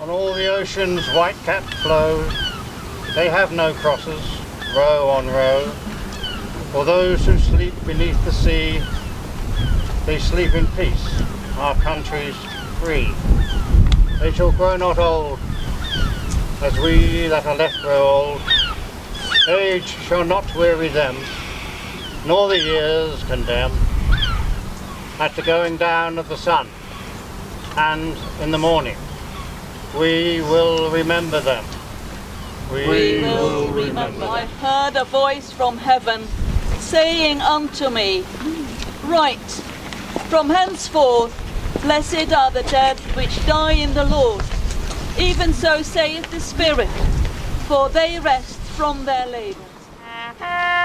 On all the ocean's white-capped flow, they have no crosses, row on row. For those who sleep beneath the sea, they sleep in peace, our country's free. They shall grow not old, as we that are left grow old. Age shall not weary them, nor the years condemn. At the going down of the sun, and in the morning, we will remember them. We will remember. I heard a voice from heaven saying unto me, Write, from henceforth blessed are the dead which die in the Lord. Even so saith the Spirit, for they rest from their labours. Ha ha!